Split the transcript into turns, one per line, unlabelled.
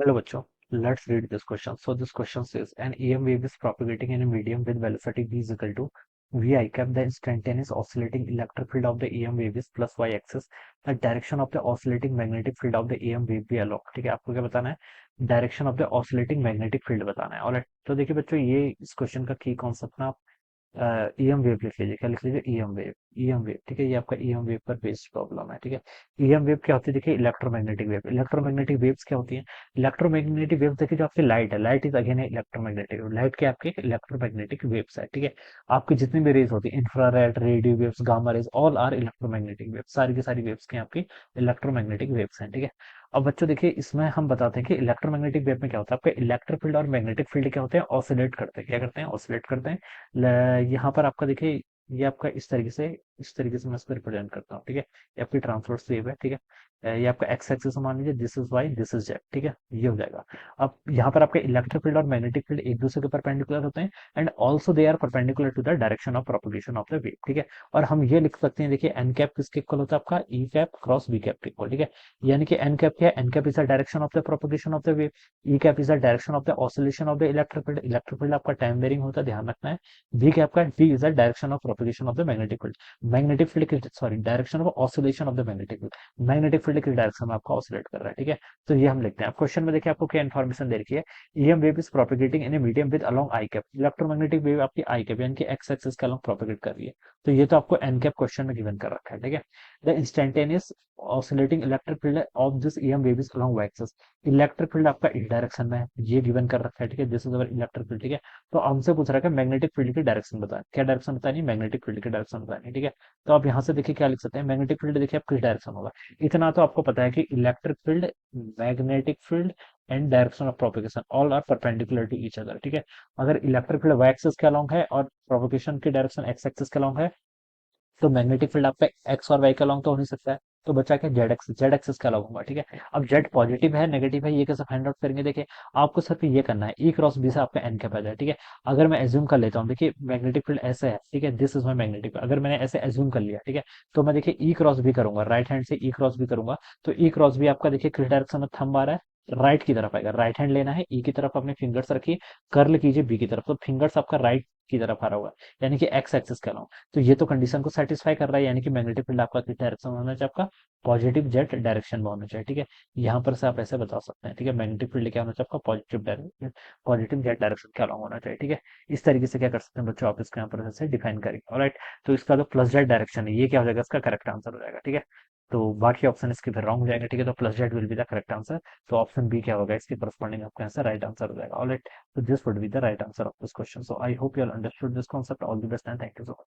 Hello बच्चों, let's read this question. So this question says an EM wave is propagating in a medium with velocity v is equal to v I cap. The instantaneous oscillating electric field of the EM wave is plus y axis. The direction of the oscillating magnetic field of the EM wave भी along. ठीक है, आपको क्या बताना है? Direction of the oscillating magnetic field बताना है। Alright, तो देखिए बच्चों, ये इस क्वेश्चन का की कॉन्सेप्ट ना ईएम वेव लिख लीजिए। क्या लिख लीजिए? EM wave. ईएम वेव, ठीक है, ये आपका ईएम वेव पर बेस्ड प्रॉब्लम है। ठीक है, ईएम वेव क्या होती है? देखिए इलेक्ट्रोमैग्नेटिक वेव। इलेक्ट्रोमैग्नेटिक वेव्स क्या होती है? इलेक्ट्रोमैग्नेटिक वेव देखिए, जो आपकी लाइट है, light is again electromagnetic wave. Light क्या आपकी इलेक्ट्रोमैग्नेटिक वेव्स है। ठीक है, आपकी जितनी भी रेज होती है, infrared, radio waves, gamma rays, all are electromagnetic wave. सारी की सारी वेव्स की आपकी इलेक्ट्रोमैग्नेटिक वेव्स हैं। ठीक है, अब बच्चों देखिए, इसमें हम बताते हैं कि इलेक्ट्रोमैग्नेटिक वेव में क्या होता है। आपका इलेक्ट्रिक फील्ड और मैग्नेटिक फील्ड क्या होते हैं? ऑसिलेट करते हैं। क्या करते हैं? ऑसिलेट करते हैं। यहाँ पर आपका देखिए, ये आपका इस तरीके से मैं इसको रिप्रेजेंट करता हूँ। ठीक है, ये आपकी ट्रांसवर्स वेव है। ठीक है, ये आपका एक्स एक्सिस मान लीजिए, this is y, this is z. ठीक है, ये हो जाएगा। अब यहाँ पर आपके इलेक्ट्रिक फील्ड और मैग्नेटिक फील्ड एक दूसरे के परपेंडिकुलर होते हैं, and also they are perpendicular to the direction of propagation of the wave. ठीक है, और हम ये लिख सकते हैं, देखिए एन कैप किसके इक्वल होता है? आपका E cap cross B cap के इक्वल। ठीक है, यानी कि एन कैप क्या है? N cap is the direction of the propagation of the wave, E cap is the direction of the oscillation of the electric field. Electric field आपका time varying होता है, ध्यान रखना है। V cap का V is the direction of propagation of the magnetic field. Magnetic field की, sorry, direction of oscillation of the magnetic field. Magnetic field की direction में आपका ऑसिलेट कर रहा है। ठीक है, तो ये हम लिखते हैं। अब क्वेश्चन में देखिए आपको क्या इन्फॉर्मेशन दे रखी है। EM wave is propagating in a medium with along I cap. Electromagnetic wave आपकी आई कैप यानी कि एक्स एक्सिस के अलोंग प्रोपेगेट कर रही है। तो ये तो आपको एन कैप क्वेश्चन में गिवन कर रखा है। ठीक है, the instantaneous oscillating electric field of this EM wave is along y axis. Electric field आपका इस डायरेक्शन में है, ये गिवन कर रखा है। ठीक है, this is our electric field. ठीक है, तो हमसे पूछ रहा है कि मैग्नेटिक फील्ड की डायरेक्शन बताएं। क्या डायरेक्शन बतानी है? मैग्नेटिक फील्ड की डायरेक्शन बतानी है। ठीक है, तो आप यहाँ से देखिए क्या लिख सकते हैं। मैग्नेटिक फील्ड देखिए आप किस डायरेक्शन होगा, इतना तो आपको पता है कि electric field, magnetic field and direction of propagation all are perpendicular to each other. ठीक है, अगर इलेक्ट्रिक फील्ड वाई एक्सिस के अलोंग है और प्रोपगेशन की डायरेक्शन एक्स एक्सिस के अलोंग है, तो मैग्नेटिक फील्ड आपका एक्स और वाई के अलोंग तो हो नहीं सकता है। तो बचा क्या? जेड एक्सिस के अलोंग होगा। ठीक है, अब जेड पॉजिटिव है नेगेटिव है, ये कैसे फाइंड आउट करेंगे? देखिए, आपको सिर्फ ये करना है, ई क्रॉस बी से आपका एन कैप आ जाए। ठीक है, अगर मैं एज्यूम कर लेता हूँ, देखिए मैग्नेटिक फील्ड ऐसे है। ठीक है, this is my magnetic field. अगर मैंने ऐसे एज्यूम कर लिया, ठीक है, तो मैं देखिए ई क्रॉस बी करूंगा, राइट हैंड से ई क्रॉस बी करूंगा, तो ई क्रॉस बी आपका देखिए किस डायरेक्शन में थंब आ रहा है? राइट की तरफ आएगा। राइट हैंड लेना है, ई की तरफ अपने फिंगर्स रखिए, कर्ल कीजिए बी की तरफ, तो फिंगर्स आपका राइट की तरफ आ रहा होगा, यानी कि एक्स एक्सिस के अलोंग। तो ये तो कंडीशन को सेटिस्फाई कर रहा है, यानी कि मैग्नेटिक फील्ड आपका किस डायरेक्शन में होना चाहिए? आपका पॉजिटिव जेड डायरेक्शन में होना चाहिए। ठीक है, यहाँ पर से आप ऐसे बता सकते हैं। ठीक है, मैग्नेटिक फील्ड क्या होना चाहिए? आपका positive direction, positive Z direction के अलावा होना चाहिए। ठीक है, इस तरीके से क्या कर सकते हैं बच्चों, आप इसको यहाँ पर ऐसे डिफाइन करेंगे। ऑलराइट, तो इसका जो प्लस जेड डायरेक्शन है, ये क्या हो जाएगा? इसका करेक्ट आंसर हो जाएगा। ठीक है, तो बाकी ऑप्शन इसके फिर रॉन्ग हो जाएंगे। ठीक है, तो plus Z will be the correct answer. तो ऑप्शन बी क्या होगा? इसके करस्पॉन्डिंग आपका आंसर राइट आंसर हो जाएगा। Alright, so this would be the right answer of this question. So I hope you all understood this concept. All the best and thank you so much.